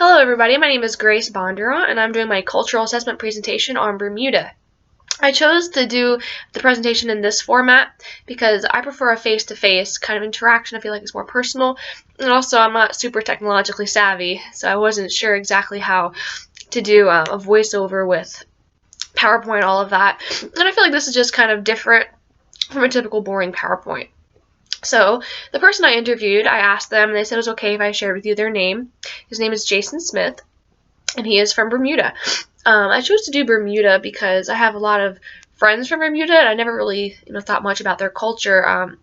Hello everybody, my name is Grace Bondurant and I'm doing my cultural assessment presentation on Bermuda. I chose to do the presentation in this format because I prefer a face-to-face kind of interaction. I feel like it's more personal, and also I'm not super technologically savvy, so I wasn't sure exactly how to do a voiceover with PowerPoint, all of that, and I feel like this is just kind of different from a typical boring PowerPoint. So the person I interviewed, I asked them, and they said it was okay if I shared with you their name. His name is Jason Smith, and he is from Bermuda. I chose to do Bermuda because I have a lot of friends from Bermuda, and I never really thought much about their culture.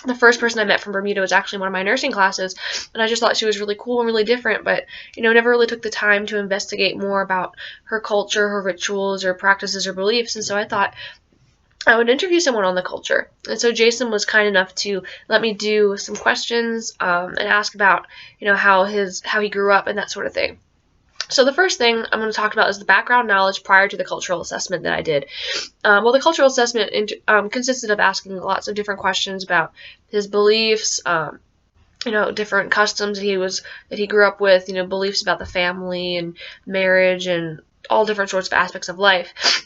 The first person I met from Bermuda was actually one of my nursing classes, and I just thought she was really cool and really different, but never really took the time to investigate more about her culture, her rituals, or practices or beliefs, and so I thought I would interview someone on the culture. And so Jason was kind enough to let me do some questions and ask about, how he grew up and that sort of thing. So the first thing I'm going to talk about is the background knowledge prior to the cultural assessment that I did. Well, the cultural assessment consisted of asking lots of different questions about his beliefs, different customs that he grew up with, beliefs about the family and marriage and all different sorts of aspects of life.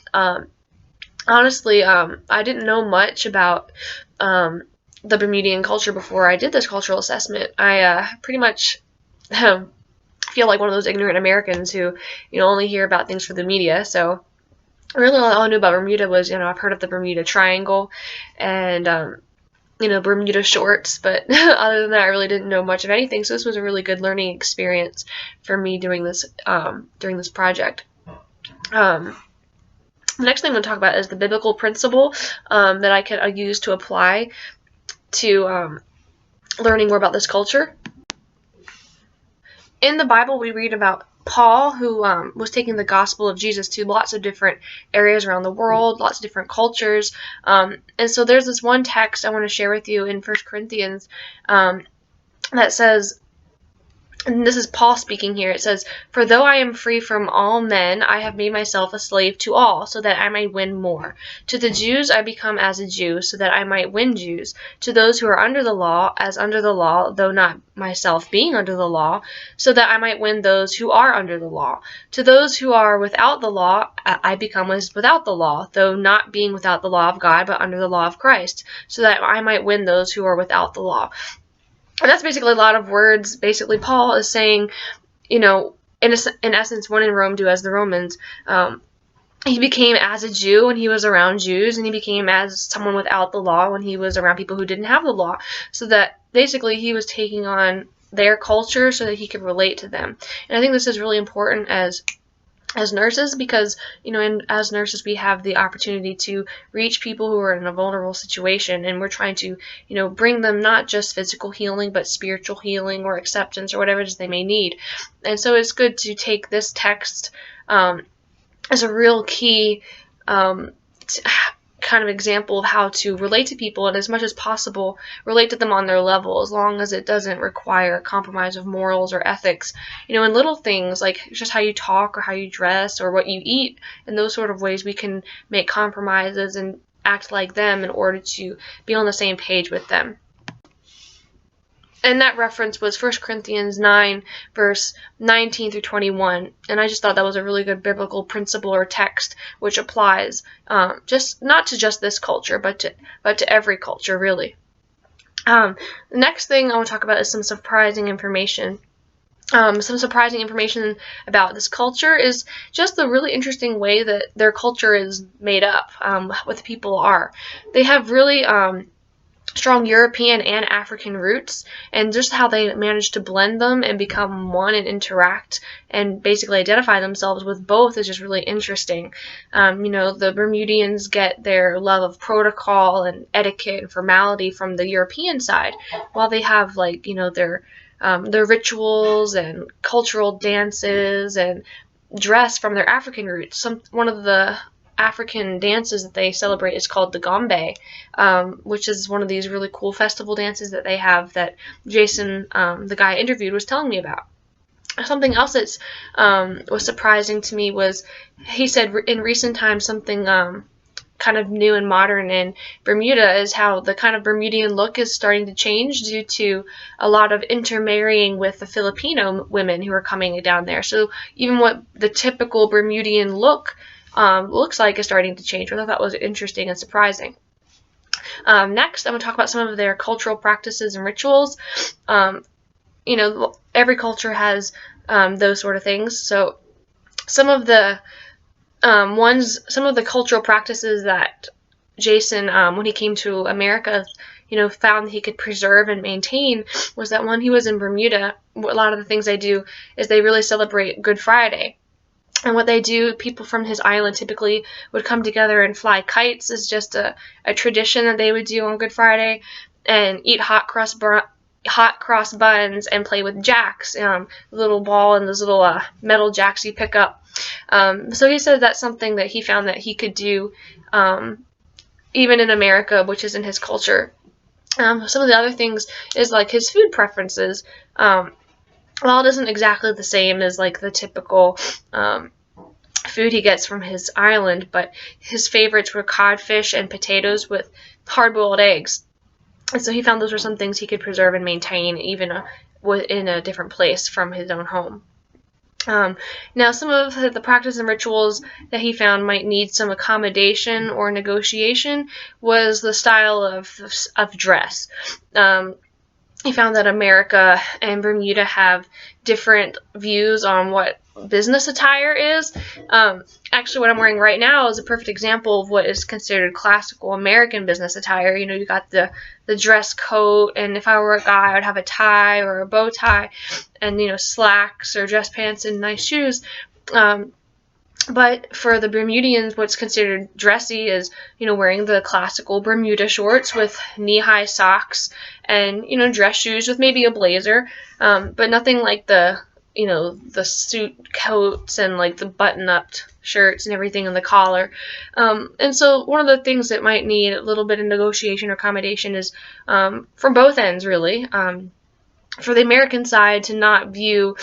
Honestly, I didn't know much about the Bermudian culture before I did this cultural assessment. I pretty much feel like one of those ignorant Americans who, only hear about things through the media. So really all I knew about Bermuda was, I've heard of the Bermuda Triangle and, Bermuda shorts, but other than that, I really didn't know much of anything. So this was a really good learning experience for me doing this during this project. The next thing I'm going to talk about is the biblical principle that I could use to apply to learning more about this culture. In the Bible, we read about Paul, who was taking the gospel of Jesus to lots of different areas around the world, lots of different cultures. And so there's this one text I want to share with you in 1 Corinthians that says, and this is Paul speaking here, it says, "For though I am free from all men, I have made myself a slave to all, so that I might win more. To the Jews I become as a Jew, so that I might win Jews. To those who are under the law, as under the law, though not myself being under the law, so that I might win those who are under the law. To those who are without the law, I become as without the law, though not being without the law of God, but under the law of Christ, so that I might win those who are without the law." And that's basically a lot of words. Basically, Paul is saying, in essence, when in Rome, do as the Romans. He became as a Jew when he was around Jews, and he became as someone without the law when he was around people who didn't have the law. So that basically he was taking on their culture so that he could relate to them. And I think this is really important as nurses because, as nurses we have the opportunity to reach people who are in a vulnerable situation, and we're trying to, bring them not just physical healing but spiritual healing or acceptance or whatever it is they may need. And so it's good to take this text as a real key kind of example of how to relate to people, and as much as possible relate to them on their level, as long as it doesn't require compromise of morals or ethics. In little things like just how you talk or how you dress or what you eat, in those sort of ways we can make compromises and act like them in order to be on the same page with them. And that reference was 1 Corinthians 9, verse 19 through 21. And I just thought that was a really good biblical principle or text which applies just not to just this culture, but to every culture, really. The next thing I want to talk about is some surprising information. Some surprising information about this culture is just the really interesting way that their culture is made up, what the people are. They have really strong European and African roots, and just how they manage to blend them and become one and interact and basically identify themselves with both is just really interesting. The Bermudians get their love of protocol and etiquette and formality from the European side, while they have their rituals and cultural dances and dress from their African roots. One of the African dances that they celebrate is called the Gombe, which is one of these really cool festival dances that they have that Jason, the guy I interviewed, was telling me about. Something else that was surprising to me was he said in recent times something kind of new and modern in Bermuda is how the kind of Bermudian look is starting to change due to a lot of intermarrying with the Filipino women who are coming down there. So even what the typical Bermudian look looks like is starting to change, which I thought was interesting and surprising. Next, I'm going to talk about some of their cultural practices and rituals. Every culture has those sort of things. So some of the cultural practices that Jason, when he came to America, found that he could preserve and maintain was that when he was in Bermuda, a lot of the things they do is they really celebrate Good Friday. And what they do, people from his island typically would come together and fly kites. Is just a tradition that they would do on Good Friday, and eat hot cross buns and play with jacks, little ball and those little metal jacks you pick up. So he said that's something that he found that he could do even in America, which isn't his culture. Some of the other things is like his food preferences. While it isn't exactly the same as like the typical food he gets from his island, but his favorites were codfish and potatoes with hard-boiled eggs. And so he found those were some things he could preserve and maintain even in a different place from his own home. Now, some of the practices and rituals that he found might need some accommodation or negotiation was the style of dress. He found that America and Bermuda have different views on what business attire is. Actually, what I'm wearing right now is a perfect example of what is considered classical American business attire. You got the dress coat, and if I were a guy, I would have a tie or a bow tie, and slacks or dress pants and nice shoes. But for the Bermudians, what's considered dressy is, wearing the classical Bermuda shorts with knee-high socks and, dress shoes with maybe a blazer, but nothing like the suit coats and like the button-up shirts and everything in the collar. And so one of the things that might need a little bit of negotiation or accommodation is from both ends, really. For the American side to not view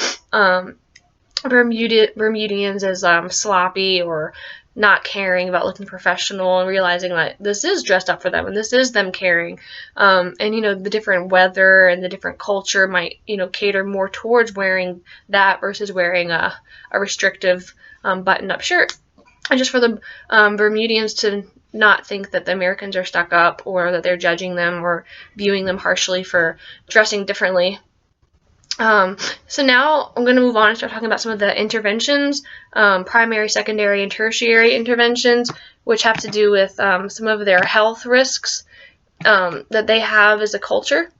Bermudians as sloppy or not caring about looking professional, and realizing that this is dressed up for them and this is them caring. And the different weather and the different culture might cater more towards wearing that versus wearing a restrictive button-up shirt. And just for the Bermudians to not think that the Americans are stuck up or that they're judging them or viewing them harshly for dressing differently. So now I'm going to move on and start talking about some of the interventions, primary, secondary, and tertiary interventions, which have to do with some of their health risks that they have as a culture.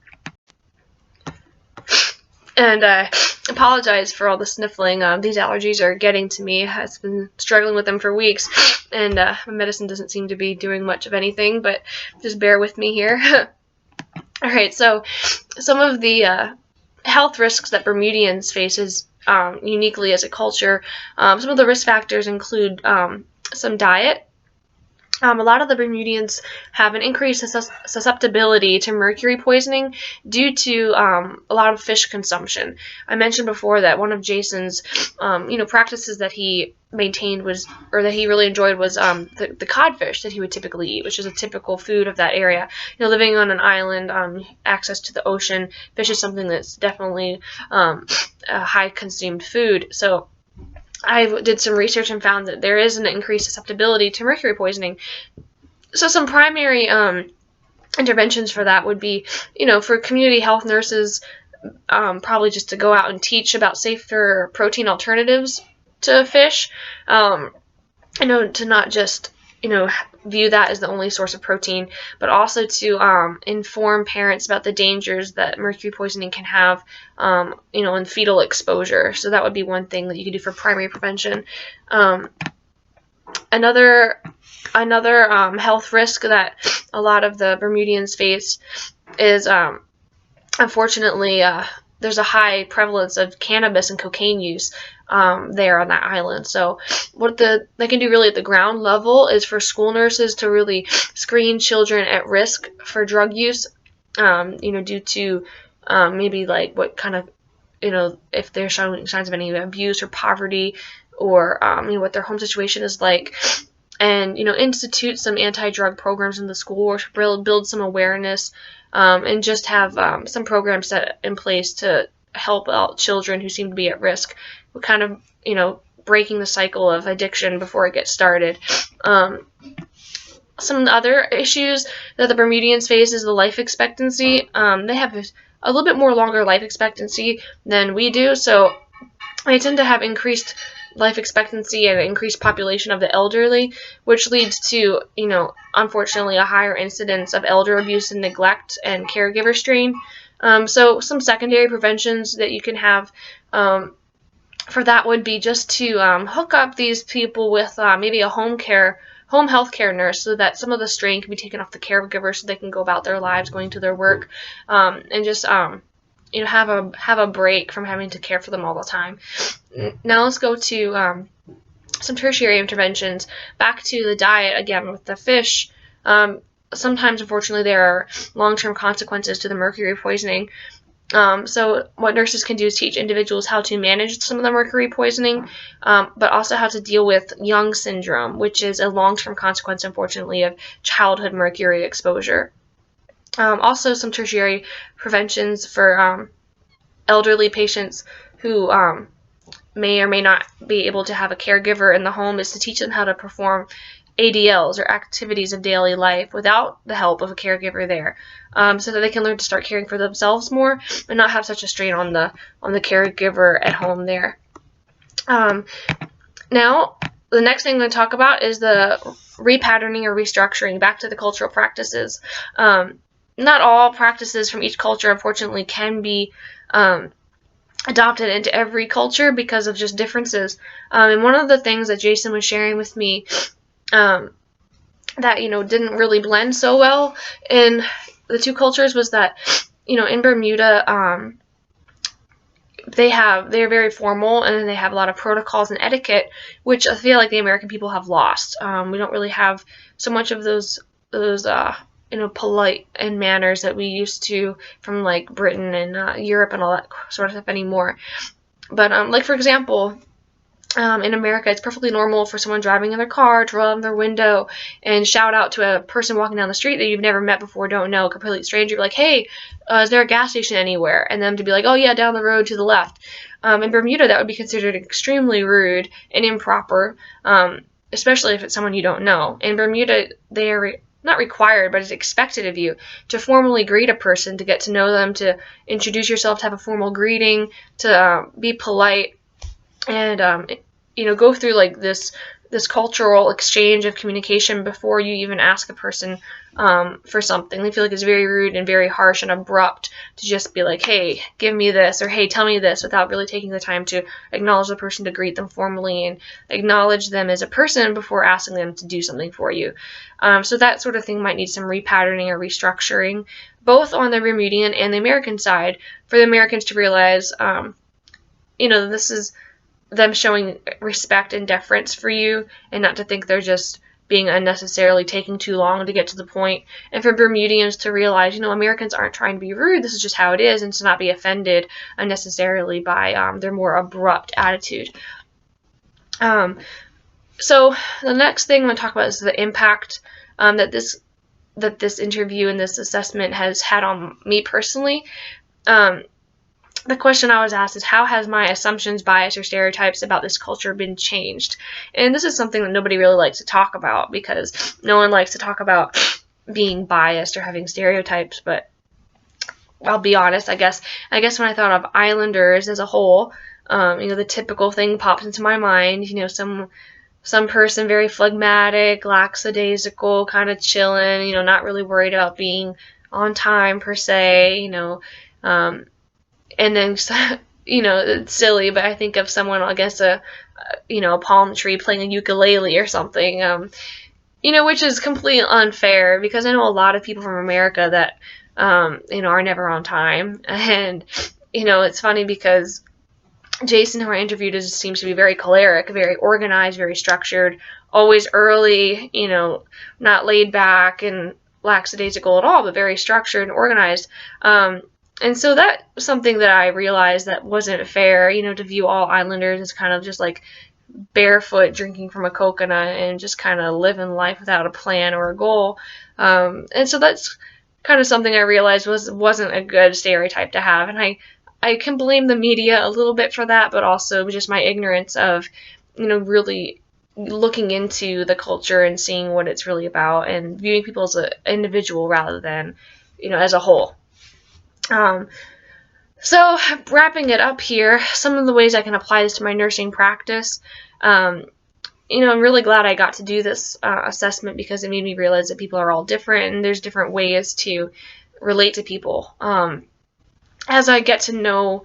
And I apologize for all the sniffling. These allergies are getting to me. I've been struggling with them for weeks, and my medicine doesn't seem to be doing much of anything, but just bear with me here. Alright, so some of the health risks that Bermudians faces uniquely as a culture. Some of the risk factors include some diet. A lot of the Bermudians have an increased susceptibility to mercury poisoning due to a lot of fish consumption. I mentioned before that one of Jason's practices that he maintained that he really enjoyed was the codfish that he would typically eat, which is a typical food of that area. Living on an island, access to the ocean, fish is something that's definitely a high consumed food. So I did some research and found that there is an increased susceptibility to mercury poisoning. So some primary interventions for that would be, for community health nurses, probably just to go out and teach about safer protein alternatives to fish. To not just, view that as the only source of protein, but also to inform parents about the dangers that mercury poisoning can have, in fetal exposure. So that would be one thing that you could do for primary prevention. Another health risk that a lot of the Bermudians face is, unfortunately, there's a high prevalence of cannabis and cocaine use there on that island. So what they can do really at the ground level is for school nurses to really screen children at risk for drug use, due to maybe like what kind of, if they're showing signs of any abuse or poverty, or what their home situation is like. and institute some anti-drug programs in the school, or build some awareness, and just have some programs set in place to help out children who seem to be at risk. We're kind of breaking the cycle of addiction before it gets started. Some other issues that the Bermudians face is the life expectancy. They have a little bit more longer life expectancy than we do, so they tend to have increased life expectancy and increased population of the elderly, which leads to, unfortunately, a higher incidence of elder abuse and neglect and caregiver strain. So some secondary preventions that you can have for that would be just to hook up these people with maybe a home health care nurse, so that some of the strain can be taken off the caregiver, so they can go about their lives, going to their work, and just have a break from having to care for them all the time. Now let's go to some tertiary interventions. Back to the diet again with the fish. Sometimes, unfortunately, there are long-term consequences to the mercury poisoning. So what nurses can do is teach individuals how to manage some of the mercury poisoning, but also how to deal with Young syndrome, which is a long-term consequence, unfortunately, of childhood mercury exposure. Also, some tertiary preventions for elderly patients who may or may not be able to have a caregiver in the home is to teach them how to perform ADLs, or activities of daily life, without the help of a caregiver there, so that they can learn to start caring for themselves more and not have such a strain on the caregiver at home there. Now, the next thing I'm going to talk about is the repatterning or restructuring, back to the cultural practices. Not all practices from each culture, unfortunately, can be adopted into every culture because of just differences. And one of the things that Jason was sharing with me that didn't really blend so well in the two cultures was that in Bermuda they're very formal, and they have a lot of protocols and etiquette, which I feel like the American people have lost. We don't really have so much of those polite and manners that we used to from like Britain and Europe and all that sort of stuff anymore. But like, for example, in America, it's perfectly normal for someone driving in their car to roll down their window and shout out to a person walking down the street that you've never met before, don't know, completely stranger, like, hey, is there a gas station anywhere? And them to be like, oh yeah, down the road to the left. In Bermuda, that would be considered extremely rude and improper, especially if it's someone you don't know. In Bermuda, they are not required, but it's expected of you to formally greet a person, to get to know them, to introduce yourself, to have a formal greeting, to be polite, and go through like this cultural exchange of communication before you even ask a person for something. They feel like it's very rude and very harsh and abrupt to just be like, hey, give me this, or hey, tell me this, without really taking the time to acknowledge the person, to greet them formally and acknowledge them as a person before asking them to do something for you. So that sort of thing might need some repatterning or restructuring, both on the Bermudian and the American side, for the Americans to realize, this is them showing respect and deference for you, and not to think they're just being unnecessarily taking too long to get to the point. And for Bermudians to realize, Americans aren't trying to be rude, this is just how it is, and to not be offended unnecessarily by their more abrupt attitude. So the next thing I'm going to talk about is the impact that this interview and this assessment has had on me personally. The question I was asked is, how has my assumptions, bias, or stereotypes about this culture been changed? And this is something that nobody really likes to talk about, because no one likes to talk about being biased or having stereotypes. But I'll be honest, I guess when I thought of Islanders as a whole, the typical thing pops into my mind. Some person very phlegmatic, lackadaisical, kind of chilling, not really worried about being on time per se, and then, it's silly, but I think of someone, I guess, a palm tree playing a ukulele or something, which is completely unfair, because I know a lot of people from America that, are never on time. And, it's funny because Jason, who I interviewed, seems to be very choleric, very organized, very structured, always early, not laid back and lackadaisical at all, but very structured and organized. And so that was something that I realized that wasn't fair, to view all Islanders as kind of just like barefoot drinking from a coconut and just kind of living life without a plan or a goal. And so that's kind of something I realized wasn't a good stereotype to have. And I can blame the media a little bit for that, but also just my ignorance of, really looking into the culture and seeing what it's really about and viewing people as an individual rather than, as a whole. So wrapping it up here, some of the ways I can apply this to my nursing practice. I'm really glad I got to do this assessment because it made me realize that people are all different and there's different ways to relate to people. As I get to know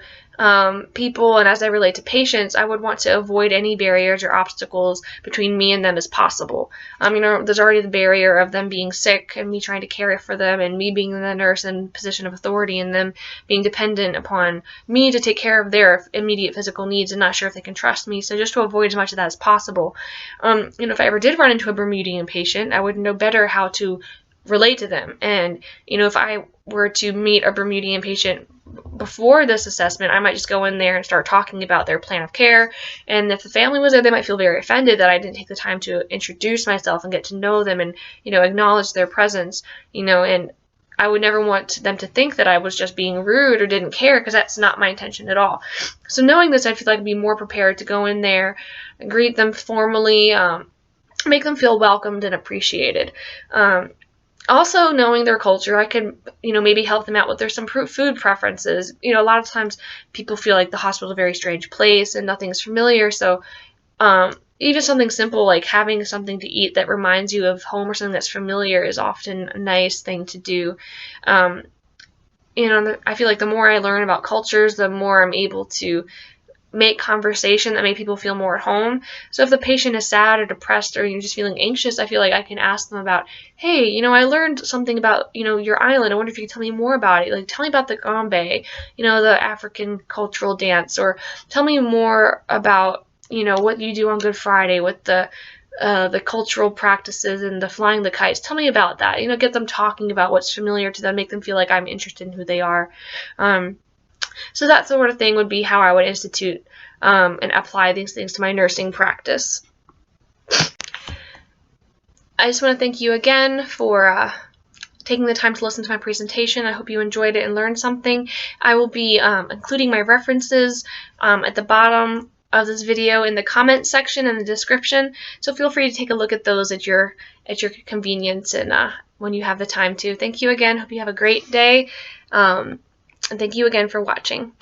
people and as I relate to patients, I would want to avoid any barriers or obstacles between me and them as possible. There's already the barrier of them being sick and me trying to care for them and me being the nurse in position of authority and them being dependent upon me to take care of their immediate physical needs and not sure if they can trust me. So just to avoid as much of that as possible. If I ever did run into a Bermudian patient, I would know better how to relate to them. And, if I were to meet a Bermudian patient before this assessment, I might just go in there and start talking about their plan of care. And if the family was there, they might feel very offended that I didn't take the time to introduce myself and get to know them and, acknowledge their presence, and I would never want them to think that I was just being rude or didn't care, because that's not my intention at all. So knowing this, I feel like I'd be more prepared to go in there, greet them formally, make them feel welcomed and appreciated. Also, knowing their culture, I could, maybe help them out with their some food preferences. A lot of times people feel like the hospital is a very strange place and nothing's familiar. So even something simple like having something to eat that reminds you of home or something that's familiar is often a nice thing to do. I feel like the more I learn about cultures, the more I'm able to make conversation that make people feel more at home. So if the patient is sad or depressed or you're just feeling anxious, I feel like I can ask them about, hey, I learned something about, your island. I wonder if you can tell me more about it. Like, tell me about the gombe, the African cultural dance, or tell me more about, what you do on Good Friday with the cultural practices and the flying the kites. Tell me about that. Get them talking about what's familiar to them, make them feel like I'm interested in who they are. So that sort of thing would be how I would institute and apply these things to my nursing practice. I just want to thank you again for taking the time to listen to my presentation. I hope you enjoyed it and learned something. I will be including my references at the bottom of this video in the comment section and the description. So feel free to take a look at those at your convenience and when you have the time to. Thank you again. Hope you have a great day. And thank you again for watching.